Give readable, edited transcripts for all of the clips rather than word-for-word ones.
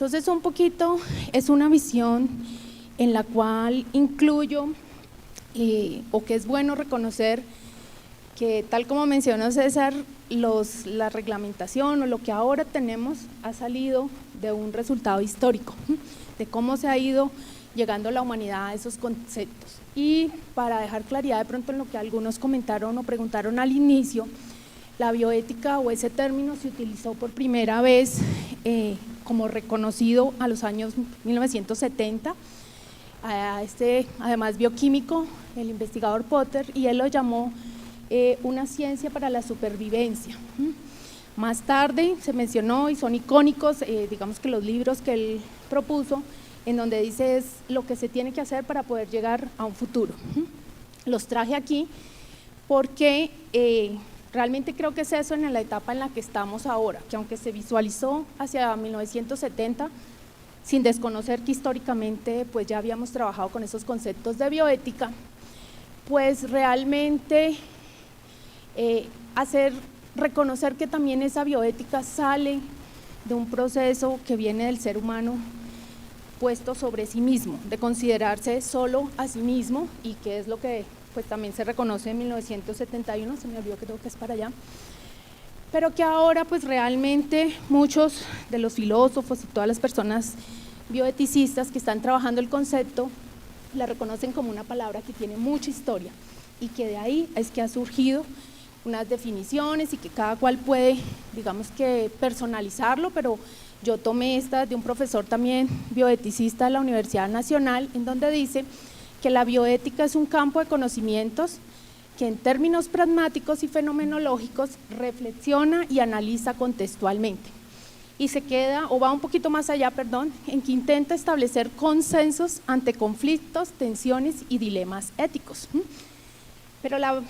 Entonces, un poquito es una visión en la cual incluyo, o que es bueno reconocer que, tal como mencionó César, la reglamentación o lo que ahora tenemos ha salido de un resultado histórico, de cómo se ha ido llegando la humanidad a esos conceptos. Y para dejar claridad de pronto en lo que algunos comentaron o preguntaron al inicio, la bioética o ese término se utilizó por primera vez como reconocido a los años 1970, a además bioquímico, el investigador Potter, y él lo llamó una ciencia para la supervivencia. Más tarde se mencionó, y son icónicos, digamos que los libros que él propuso, en donde dice es lo que se tiene que hacer para poder llegar a un futuro. Los traje aquí porque realmente creo que es eso en la etapa en la que estamos ahora, que aunque se visualizó hacia 1970, sin desconocer que históricamente pues ya habíamos trabajado con esos conceptos de bioética, pues realmente reconocer que también esa bioética sale de un proceso que viene del ser humano puesto sobre sí mismo, de considerarse solo a sí mismo, y que es lo que pues también se reconoce en 1971, se me olvidó, creo que es para allá, pero que ahora pues realmente muchos de los filósofos y todas las personas bioeticistas que están trabajando el concepto la reconocen como una palabra que tiene mucha historia, y que de ahí es que ha surgido unas definiciones y que cada cual puede, digamos que personalizarlo, pero yo tomé esta de un profesor también bioeticista de la Universidad Nacional, en donde dice que la bioética es un campo de conocimientos que en términos pragmáticos y fenomenológicos reflexiona y analiza contextualmente, y se queda, o va un poquito más allá, perdón, en que intenta establecer consensos ante conflictos, tensiones y dilemas éticos. Pero la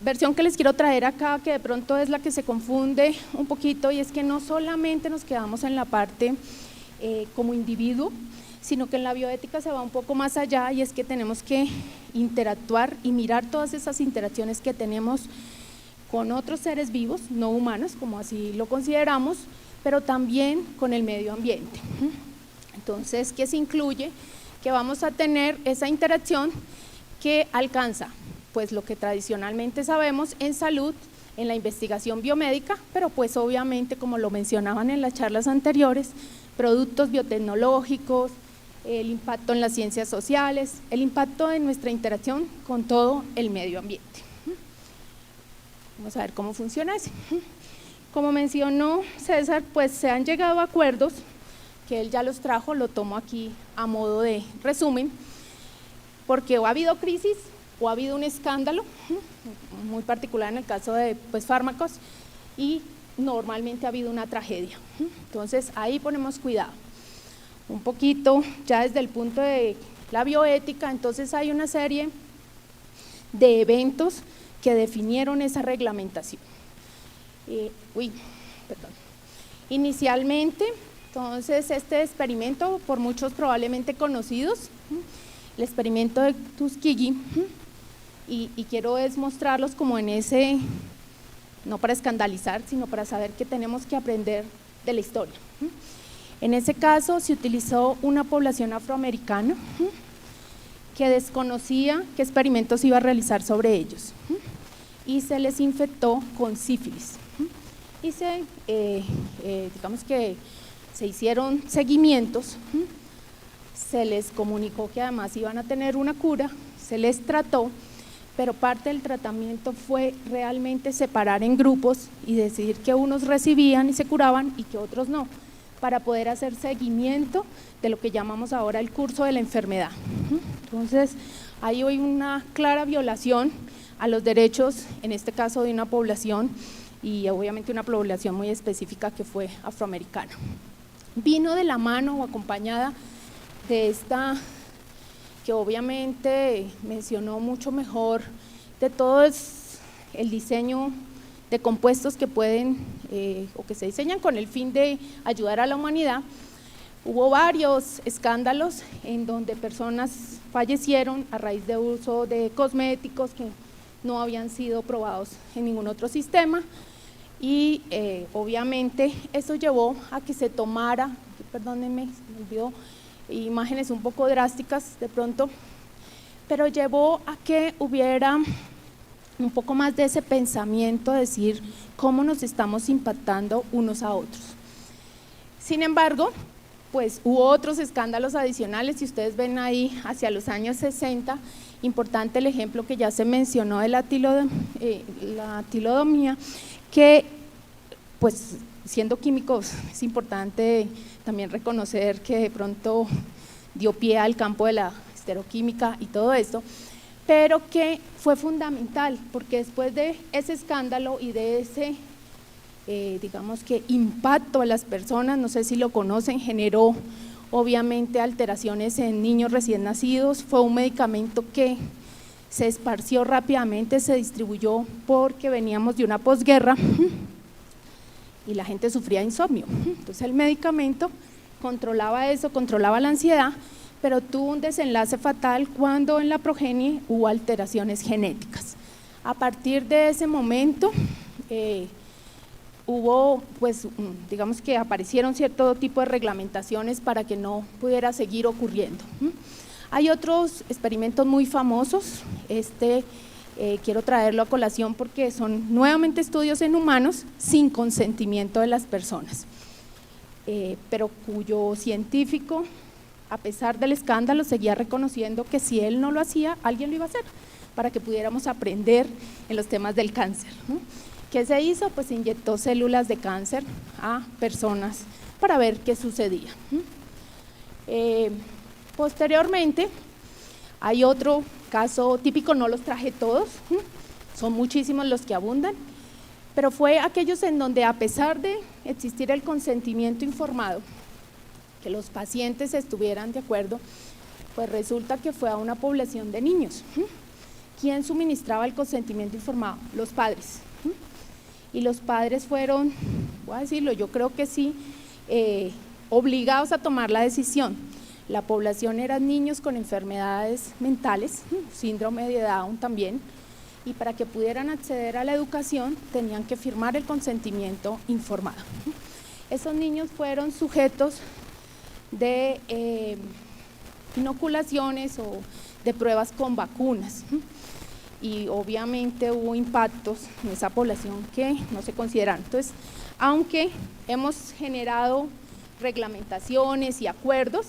versión que les quiero traer acá, que de pronto es la que se confunde un poquito, y es que no solamente nos quedamos en la parte como individuo, sino que en la bioética se va un poco más allá, y es que tenemos que interactuar y mirar todas esas interacciones que tenemos con otros seres vivos, no humanos, como así lo consideramos, pero también con el medio ambiente. Entonces, ¿qué se incluye? Que vamos a tener esa interacción que alcanza pues lo que tradicionalmente sabemos en salud, en la investigación biomédica, pero pues obviamente, como lo mencionaban en las charlas anteriores, productos biotecnológicos, el impacto en las ciencias sociales, el impacto en nuestra interacción con todo el medio ambiente. Vamos a ver cómo funciona eso. Como mencionó César, pues se han llegado a acuerdos, que él ya los trajo, lo tomo aquí a modo de resumen, porque o ha habido crisis o ha habido un escándalo, muy particular en el caso de pues, fármacos, y normalmente ha habido una tragedia. Entonces ahí ponemos cuidado. Un poquito ya desde el punto de la bioética, entonces hay una serie de eventos que definieron esa reglamentación. Inicialmente, entonces este experimento, por muchos probablemente conocidos, el experimento de Tuskegee, y quiero es mostrarlos como en ese, no para escandalizar, sino para saber que tenemos que aprender de la historia. En ese caso se utilizó una población afroamericana que desconocía qué experimentos iba a realizar sobre ellos, y se les infectó con sífilis, y digamos que se hicieron seguimientos, se les comunicó que además iban a tener una cura, se les trató, pero parte del tratamiento fue realmente separar en grupos y decidir que unos recibían y se curaban y que otros no, para poder hacer seguimiento de lo que llamamos ahora el curso de la enfermedad. Entonces, ahí hay una clara violación a los derechos, en este caso de una población, y obviamente una población muy específica que fue afroamericana. Vino de la mano o acompañada de esta, que obviamente mencionó mucho mejor, de todo el diseño de compuestos que pueden o que se diseñan con el fin de ayudar a la humanidad. Hubo varios escándalos en donde personas fallecieron a raíz de uso de cosméticos que no habían sido probados en ningún otro sistema. y obviamente eso llevó a que se tomara, perdónenme, se me olvidó, imágenes un poco drásticas de pronto, pero llevó a que hubiera un poco más de ese pensamiento, de decir cómo nos estamos impactando unos a otros. Sin embargo, pues hubo otros escándalos adicionales, si ustedes ven ahí hacia los años 60, importante el ejemplo que ya se mencionó de la tilodomía, que pues siendo químicos es importante también reconocer que de pronto dio pie al campo de la estereoquímica y todo esto, pero que fue fundamental porque después de ese escándalo y de ese digamos que impacto a las personas, no sé si lo conocen, generó obviamente alteraciones en niños recién nacidos, fue un medicamento que se esparció rápidamente, se distribuyó porque veníamos de una posguerra y la gente sufría insomnio, entonces el medicamento controlaba eso, controlaba la ansiedad, pero tuvo un desenlace fatal cuando en la progenie hubo alteraciones genéticas. A partir de ese momento hubo, pues, digamos que aparecieron cierto tipo de reglamentaciones para que no pudiera seguir ocurriendo. Hay otros experimentos muy famosos, quiero traerlo a colación porque son nuevamente estudios en humanos sin consentimiento de las personas, pero cuyo científico, a pesar del escándalo, seguía reconociendo que si él no lo hacía, alguien lo iba a hacer, para que pudiéramos aprender en los temas del cáncer. ¿Qué se hizo? Pues se inyectó células de cáncer a personas para ver qué sucedía. Posteriormente, hay otro caso típico, no los traje todos, son muchísimos los que abundan, pero fue aquellos en donde a pesar de existir el consentimiento informado, que los pacientes estuvieran de acuerdo, pues resulta que fue a una población de niños. ¿Quién suministraba el consentimiento informado? Los padres. Y los padres fueron, voy a decirlo, yo creo que sí, obligados a tomar la decisión. La población eran niños con enfermedades mentales, síndrome de Down también, y para que pudieran acceder a la educación tenían que firmar el consentimiento informado. Esos niños fueron sujetos de inoculaciones o de pruebas con vacunas y obviamente hubo impactos en esa población que no se consideran. Entonces, aunque hemos generado reglamentaciones y acuerdos,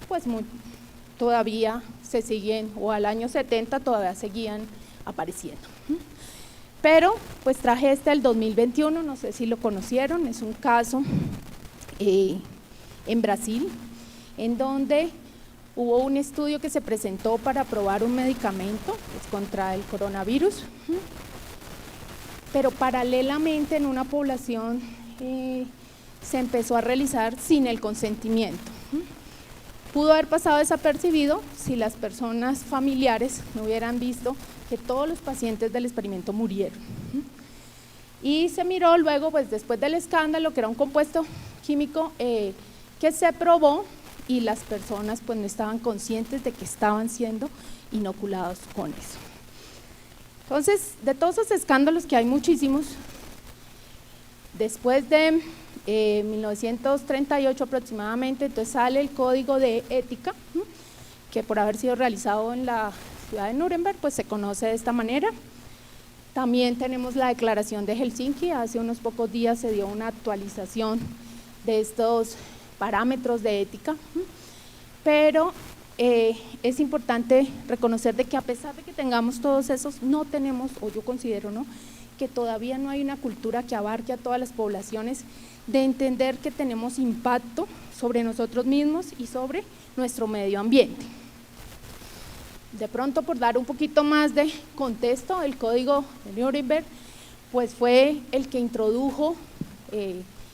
pues todavía se siguen, o al año 70 todavía seguían apareciendo. Pero pues traje del 2021, no sé si lo conocieron, es un caso en Brasil, en donde hubo un estudio que se presentó para probar un medicamento pues, contra el coronavirus, pero paralelamente en una población se empezó a realizar sin el consentimiento. Pudo haber pasado desapercibido si las personas familiares no hubieran visto que todos los pacientes del experimento murieron. Y se miró luego, pues después del escándalo, que era un compuesto químico que se probó y las personas pues no estaban conscientes de que estaban siendo inoculados con eso. Entonces, de todos esos escándalos que hay muchísimos, después de 1938 aproximadamente, entonces sale el Código de Ética, que por haber sido realizado en la ciudad de Nuremberg, pues se conoce de esta manera. También tenemos la Declaración de Helsinki, hace unos pocos días se dio una actualización de estos parámetros de ética, pero es importante reconocer de que a pesar de que tengamos todos esos, no tenemos, o yo considero, ¿no?, que todavía no hay una cultura que abarque a todas las poblaciones de entender que tenemos impacto sobre nosotros mismos y sobre nuestro medio ambiente. De pronto, por dar un poquito más de contexto, el Código de Nuremberg pues fue el que introdujo,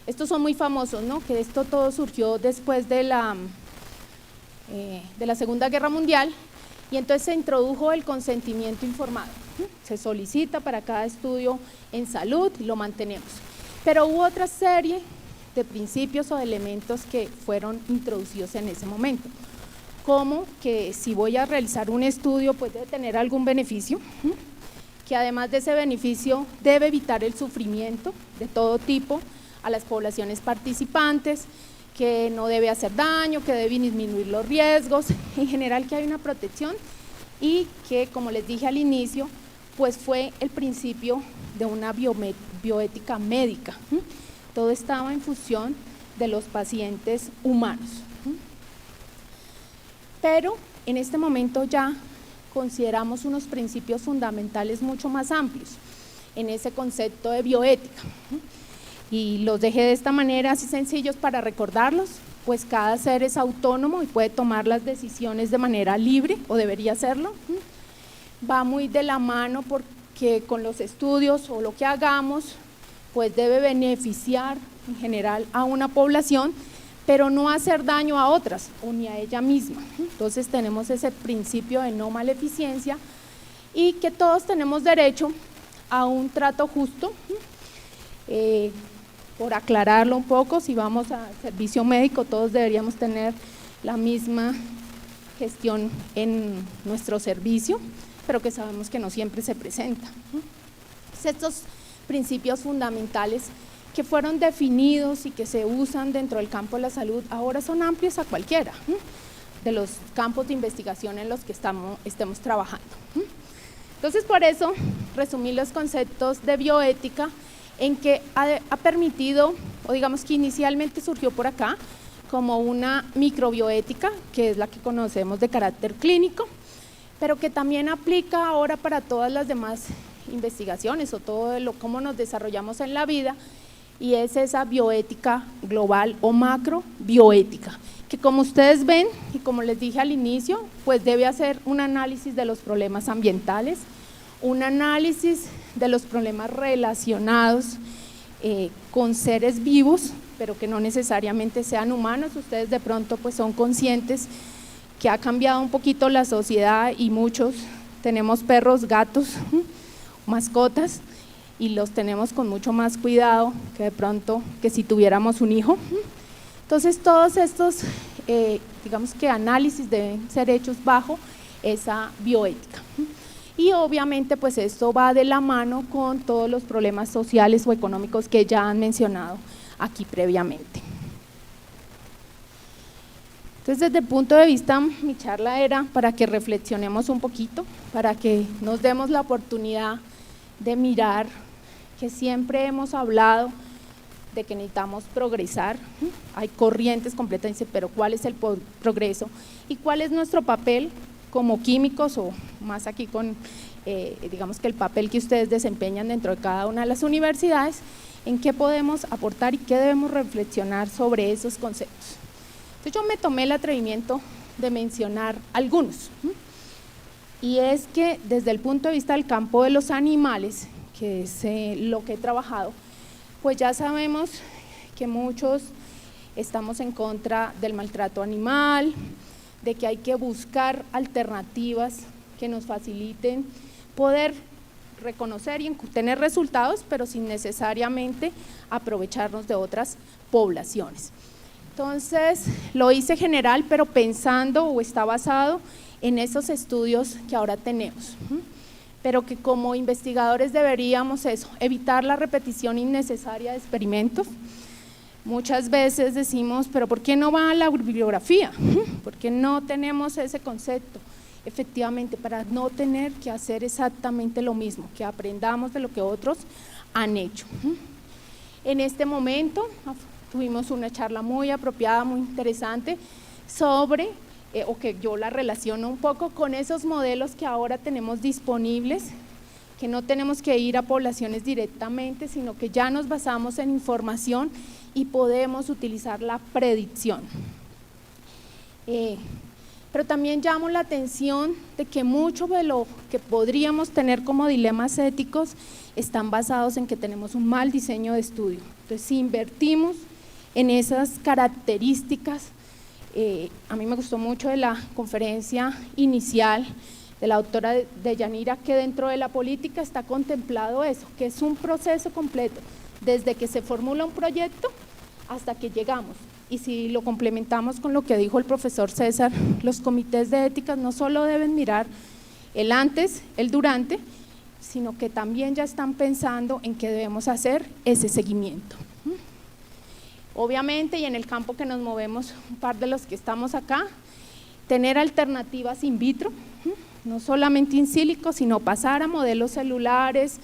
estos son muy famosos, ¿no?, que esto todo surgió después de la Segunda Guerra Mundial, y entonces se introdujo el consentimiento informado. Se solicita para cada estudio en salud y lo mantenemos. Pero hubo otra serie de principios o de elementos que fueron introducidos en ese momento, como que si voy a realizar un estudio pues debe tener algún beneficio, que además de ese beneficio debe evitar el sufrimiento de todo tipo a las poblaciones participantes, que no debe hacer daño, que debe disminuir los riesgos, en general que hay una protección y que, como les dije al inicio, pues fue el principio de una bioética médica. Todo estaba en función de los pacientes humanos. Pero en este momento ya consideramos unos principios fundamentales mucho más amplios en ese concepto de bioética. Y los dejé de esta manera, así sencillos para recordarlos, pues cada ser es autónomo y puede tomar las decisiones de manera libre, o debería hacerlo. Va muy de la mano porque con los estudios o lo que hagamos, pues debe beneficiar en general a una población, pero no hacer daño a otras o ni a ella misma. Entonces tenemos ese principio de no maleficencia y que todos tenemos derecho a un trato justo. Por aclararlo un poco, si vamos a servicio médico, todos deberíamos tener la misma gestión en nuestro servicio, pero que sabemos que no siempre se presenta. Estos principios fundamentales que fueron definidos y que se usan dentro del campo de la salud ahora son amplios a cualquiera de los campos de investigación en los que estemos trabajando. Entonces, por eso resumí los conceptos de bioética en que ha permitido, o digamos que inicialmente surgió por acá, como una microbioética, que es la que conocemos de carácter clínico, pero que también aplica ahora para todas las demás investigaciones o todo cómo nos desarrollamos en la vida, y es esa bioética global o macrobioética, que como ustedes ven y como les dije al inicio, pues debe hacer un análisis de los problemas ambientales, un análisis de los problemas relacionados con seres vivos, pero que no necesariamente sean humanos. Ustedes de pronto pues son conscientes que ha cambiado un poquito la sociedad y muchos tenemos perros, gatos, mascotas, y los tenemos con mucho más cuidado que de pronto que si tuviéramos un hijo. Entonces todos estos digamos que análisis deben ser hechos bajo esa bioética. Y obviamente pues esto va de la mano con todos los problemas sociales o económicos que ya han mencionado aquí previamente. Entonces, desde el punto de vista, mi charla era para que reflexionemos un poquito, para que nos demos la oportunidad de mirar que siempre hemos hablado de que necesitamos progresar. Hay corrientes completas, dice, pero ¿cuál es el progreso? ¿Y cuál es nuestro papel como químicos, o más aquí con, digamos que el papel que ustedes desempeñan dentro de cada una de las universidades, en qué podemos aportar y qué debemos reflexionar sobre esos conceptos? Entonces yo me tomé el atrevimiento de mencionar algunos, y es que desde el punto de vista del campo de los animales, que es lo que he trabajado, pues ya sabemos que muchos estamos en contra del maltrato animal, de que hay que buscar alternativas que nos faciliten poder reconocer y tener resultados, pero sin necesariamente aprovecharnos de otras poblaciones. Entonces, lo hice general, pero pensando o está basado en esos estudios que ahora tenemos, pero que como investigadores deberíamos evitar la repetición innecesaria de experimentos. Muchas veces decimos, pero ¿por qué no va a la bibliografía? ¿Por qué no tenemos ese concepto? Efectivamente, para no tener que hacer exactamente lo mismo, que aprendamos de lo que otros han hecho. En este momento tuvimos una charla muy apropiada, muy interesante, sobre, o que yo la relaciono un poco con esos modelos que ahora tenemos disponibles, que no tenemos que ir a poblaciones directamente, sino que ya nos basamos en información y podemos utilizar la predicción. Pero también llamo la atención de que mucho de lo que podríamos tener como dilemas éticos están basados en que tenemos un mal diseño de estudio. Entonces, si invertimos en esas características, a mí me gustó mucho de la conferencia inicial de la doctora Deyanira, que dentro de la política está contemplado eso, que es un proceso completo, desde que se formula un proyecto hasta que llegamos. Y si lo complementamos con lo que dijo el profesor César, los comités de ética no solo deben mirar el antes, el durante, sino que también ya están pensando en que debemos hacer ese seguimiento. Obviamente, y en el campo que nos movemos, un par de los que estamos acá, tener alternativas in vitro, no solamente in silico, sino pasar a modelos celulares,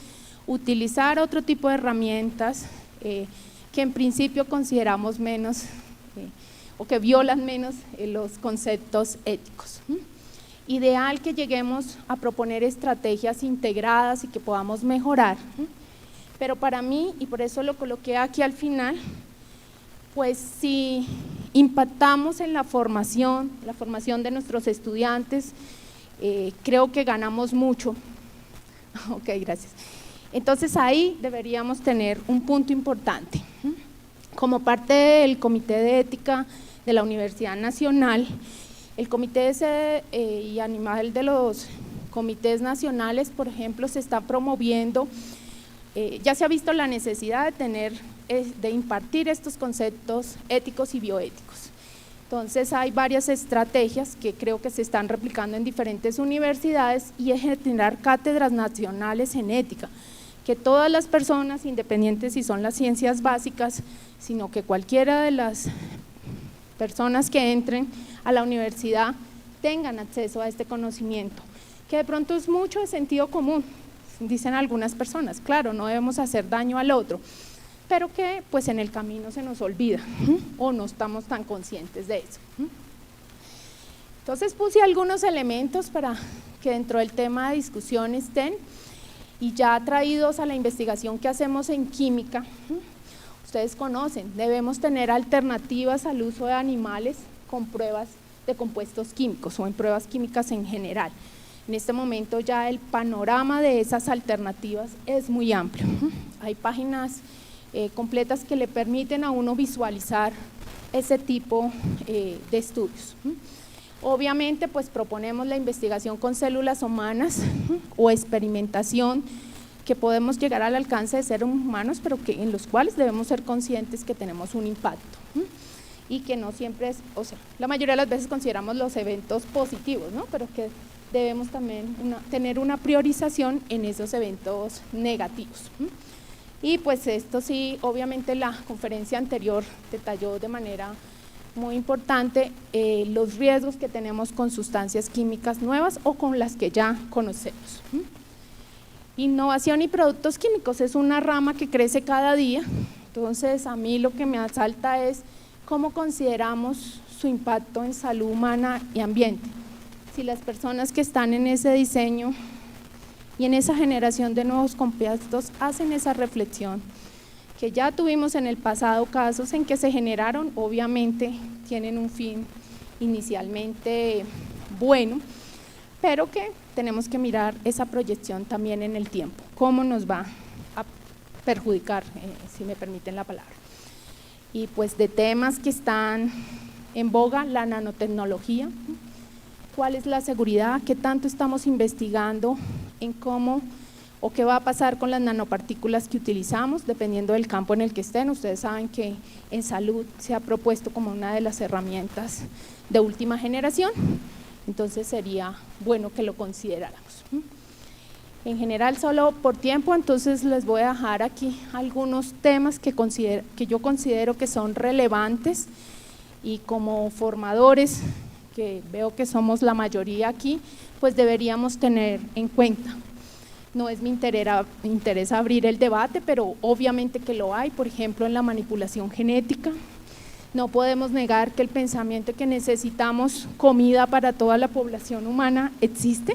utilizar otro tipo de herramientas que en principio consideramos menos o que violan menos los conceptos éticos. Ideal que lleguemos a proponer estrategias integradas y que podamos mejorar, pero para mí, y por eso lo coloqué aquí al final, pues si impactamos en la formación de nuestros estudiantes, creo que ganamos mucho. Ok, gracias. Entonces ahí deberíamos tener un punto importante. Como parte del Comité de Ética de la Universidad Nacional, el Comité y a nivel de los comités nacionales, por ejemplo, se está promoviendo, ya se ha visto la necesidad de impartir estos conceptos éticos y bioéticos. Entonces hay varias estrategias que creo que se están replicando en diferentes universidades y es generar cátedras nacionales en ética, que todas las personas, independientes si son las ciencias básicas, sino que cualquiera de las personas que entren a la universidad tengan acceso a este conocimiento, que de pronto es mucho de sentido común, dicen algunas personas, claro, no debemos hacer daño al otro, pero que pues en el camino se nos olvida o no estamos tan conscientes de eso. Entonces puse algunos elementos para que dentro del tema de discusión estén y ya traídos a la investigación que hacemos en química. Ustedes conocen, debemos tener alternativas al uso de animales con pruebas de compuestos químicos o en pruebas químicas en general. En este momento ya el panorama de esas alternativas es muy amplio. Hay páginas completas que le permiten a uno visualizar ese tipo de estudios. Obviamente pues proponemos la investigación con células humanas o experimentación que podemos llegar al alcance de seres humanos, pero que en los cuales debemos ser conscientes que tenemos un impacto y que no siempre es, o sea, la mayoría de las veces consideramos los eventos positivos, ¿no? Pero que debemos también tener una priorización en esos eventos negativos. Y pues esto sí, obviamente la conferencia anterior detalló de manera muy importante los riesgos que tenemos con sustancias químicas nuevas o con las que ya conocemos. Innovación y productos químicos es una rama que crece cada día, entonces a mí lo que me asalta es cómo consideramos su impacto en salud humana y ambiente. Si las personas que están en ese diseño y en esa generación de nuevos compuestos hacen esa reflexión, que ya tuvimos en el pasado casos en que se generaron, obviamente tienen un fin inicialmente bueno, pero que tenemos que mirar esa proyección también en el tiempo, cómo nos va a perjudicar, si me permiten la palabra. Y pues de temas que están en boga, la nanotecnología, cuál es la seguridad, qué tanto estamos investigando en cómo o qué va a pasar con las nanopartículas que utilizamos, dependiendo del campo en el que estén. Ustedes saben que en salud se ha propuesto como una de las herramientas de última generación, entonces sería bueno que lo consideráramos. En general, solo por tiempo, entonces les voy a dejar aquí algunos temas que yo considero que son relevantes y como formadores, que veo que somos la mayoría aquí, pues deberíamos tener en cuenta. No es mi interés abrir el debate, pero obviamente que lo hay, por ejemplo en la manipulación genética. No podemos negar que el pensamiento que necesitamos comida para toda la población humana existe,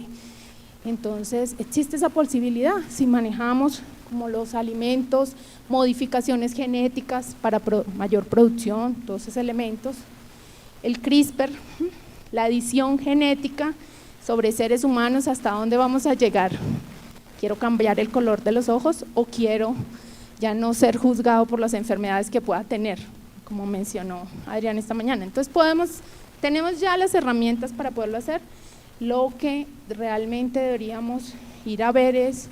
entonces existe esa posibilidad si manejamos como los alimentos, modificaciones genéticas para mayor producción, todos esos elementos, el CRISPR, la edición genética sobre seres humanos, hasta dónde vamos a llegar. ¿Quiero cambiar el color de los ojos o quiero ya no ser juzgado por las enfermedades que pueda tener, como mencionó Adrián esta mañana? Entonces tenemos ya las herramientas para poderlo hacer. Lo que realmente deberíamos ir a ver es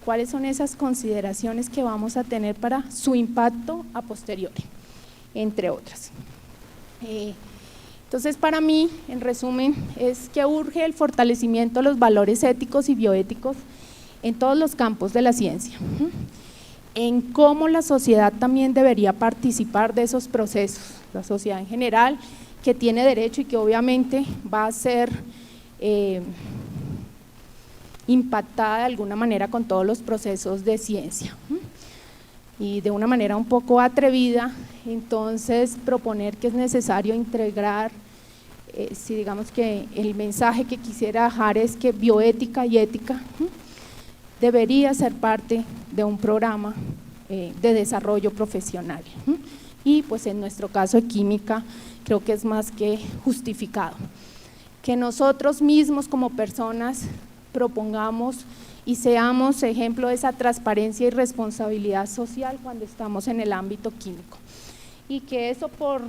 cuáles son esas consideraciones que vamos a tener para su impacto a posteriori, entre otras. Entonces para mí, en resumen, es que urge el fortalecimiento de los valores éticos y bioéticos en todos los campos de la ciencia, en cómo la sociedad también debería participar de esos procesos, la sociedad en general, que tiene derecho y que obviamente va a ser impactada de alguna manera con todos los procesos de ciencia. Y de una manera un poco atrevida, entonces proponer que es necesario integrar, si digamos que el mensaje que quisiera dejar es que bioética y ética debería ser parte de un programa de desarrollo profesional, y pues en nuestro caso de química creo que es más que justificado. Que nosotros mismos como personas propongamos y seamos ejemplo de esa transparencia y responsabilidad social cuando estamos en el ámbito químico, y que eso por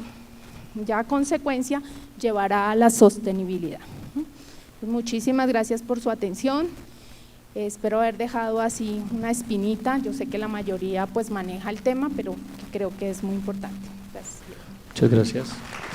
ya consecuencia llevará a la sostenibilidad. Pues muchísimas gracias por su atención, espero haber dejado así una espinita, yo sé que la mayoría pues maneja el tema, pero creo que es muy importante. Gracias. Muchas gracias.